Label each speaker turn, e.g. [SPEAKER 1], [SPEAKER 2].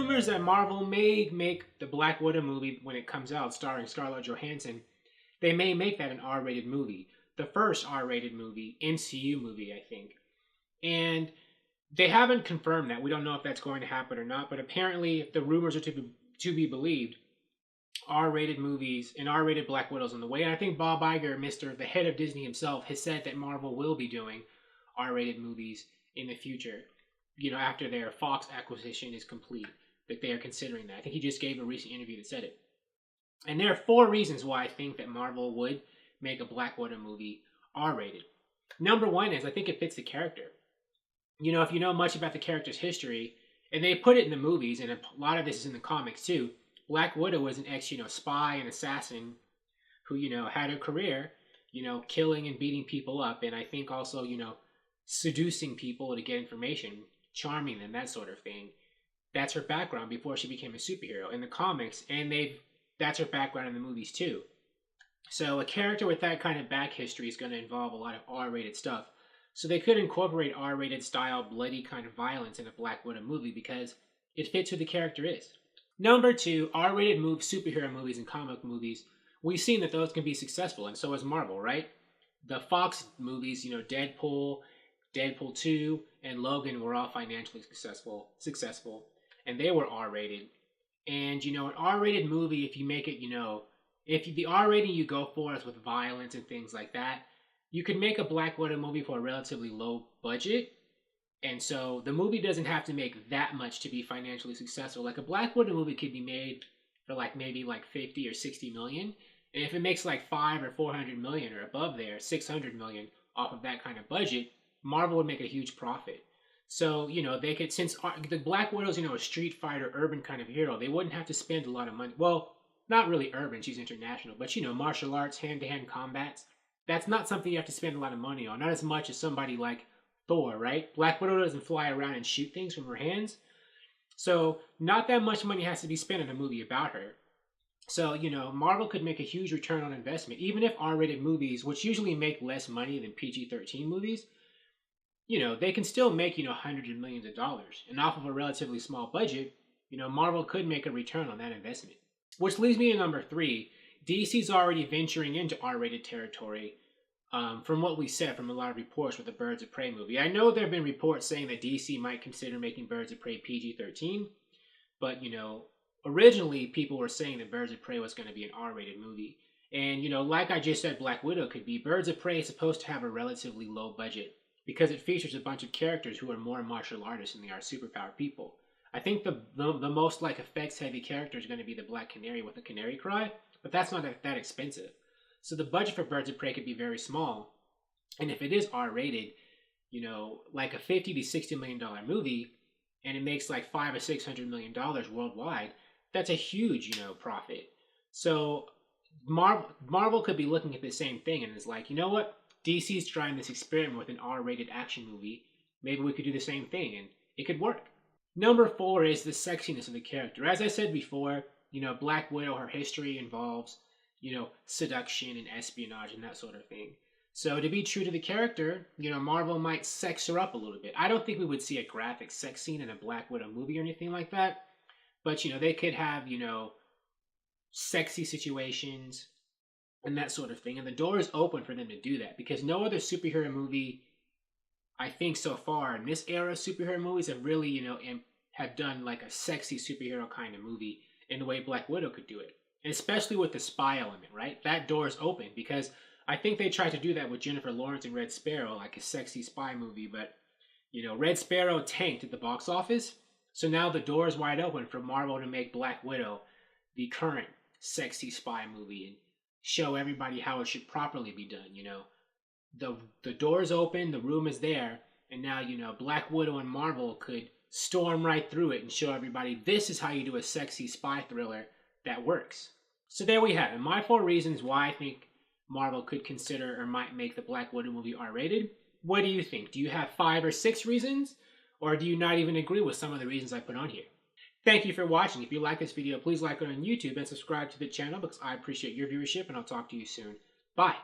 [SPEAKER 1] rumors that Marvel may make the Black Widow movie when it comes out, starring Scarlett Johansson. They may make that an R-rated movie, the first R-rated movie, MCU movie, I think. And they haven't confirmed that. We don't know if that's going to happen or not. But apparently, if the rumors are to be believed, R-rated movies and R-rated Black Widow's on the way. And I think Bob Iger, the head of Disney himself, has said that Marvel will be doing R-rated movies in the future. You know, after their Fox acquisition is complete, that they are considering that. I think he just gave a recent interview that said it. And there are 4 reasons why I think that Marvel would make a Black Widow movie R-rated. Number 1 is I think it fits the character. You know, if you know much about the character's history, and they put it in the movies, and a lot of this is in the comics too, Black Widow was an spy and assassin who, had a career, killing and beating people up, and I think also, seducing people to get information, charming them, that sort of thing. That's her background before she became a superhero in the comics, and that's her background in the movies too. So a character with that kind of back history is going to involve a lot of R-rated stuff. So they could incorporate R-rated style, bloody kind of violence in a Black Widow movie because it fits who the character is. Number 2, R-rated superhero movies and comic movies. We've seen that those can be successful, and so has Marvel, right? The Fox movies, Deadpool, Deadpool 2, and Logan were all financially successful, and they were R-rated. And, an R-rated movie, if you make it, if the R rating you go for is with violence and things like that, you could make a Black Widow movie for a relatively low budget. And so the movie doesn't have to make that much to be financially successful. Like a Black Widow movie could be made for maybe 50 or 60 million. And if it makes 5 or 400 million or above there, 600 million off of that kind of budget, Marvel would make a huge profit. So, they could, since the Black Widow's, a street fighter, urban kind of hero, they wouldn't have to spend a lot of money. Well, not really urban, she's international, but martial arts, hand-to-hand combats, that's not something you have to spend a lot of money on. Not as much as somebody like Thor, right? Black Widow doesn't fly around and shoot things from her hands. So not that much money has to be spent on a movie about her. So, Marvel could make a huge return on investment, even if R-rated movies, which usually make less money than PG-13 movies, they can still make, hundreds of millions of dollars. And off of a relatively small budget, Marvel could make a return on that investment. Which leads me to number 3. DC's already venturing into R-rated territory from what we said from a lot of reports with the Birds of Prey movie. I know there have been reports saying that DC might consider making Birds of Prey PG-13, but, originally people were saying that Birds of Prey was going to be an R-rated movie. And, like I just said Black Widow could be, Birds of Prey is supposed to have a relatively low budget because it features a bunch of characters who are more martial artists than they are superpowered people. I think the most effects heavy character is going to be the Black Canary with the Canary Cry, but that's not that expensive. So the budget for Birds of Prey could be very small. And if it is R-rated, like a $50 to $60 million movie, and it makes $500 or $600 million worldwide, that's a huge, profit. So Marvel could be looking at the same thing and is like, you know what? DC's trying this experiment with an R-rated action movie. Maybe we could do the same thing, and it could work. Number 4 is the sexiness of the character. As I said before, Black Widow, her history involves, seduction and espionage and that sort of thing. So to be true to the character, Marvel might sex her up a little bit. I don't think we would see a graphic sex scene in a Black Widow movie or anything like that. But, they could have, sexy situations and that sort of thing. And the door is open for them to do that because no other superhero movie, I think so far in this era, superhero movies have really, have done a sexy superhero kind of movie in the way Black Widow could do it. And especially with the spy element, right? That door is open because I think they tried to do that with Jennifer Lawrence and Red Sparrow, like a sexy spy movie. But, Red Sparrow tanked at the box office. So now the door is wide open for Marvel to make Black Widow the current sexy spy movie and show everybody how it should properly be done, The door is open, the room is there, and now, Black Widow and Marvel could storm right through it and show everybody this is how you do a sexy spy thriller that works. So there we have it. My 4 reasons why I think Marvel could consider or might make the Black Widow movie R-rated. What do you think? Do you have 5 or 6 reasons? Or do you not even agree with some of the reasons I put on here? Thank you for watching. If you like this video, please like it on YouTube and subscribe to the channel because I appreciate your viewership, and I'll talk to you soon. Bye.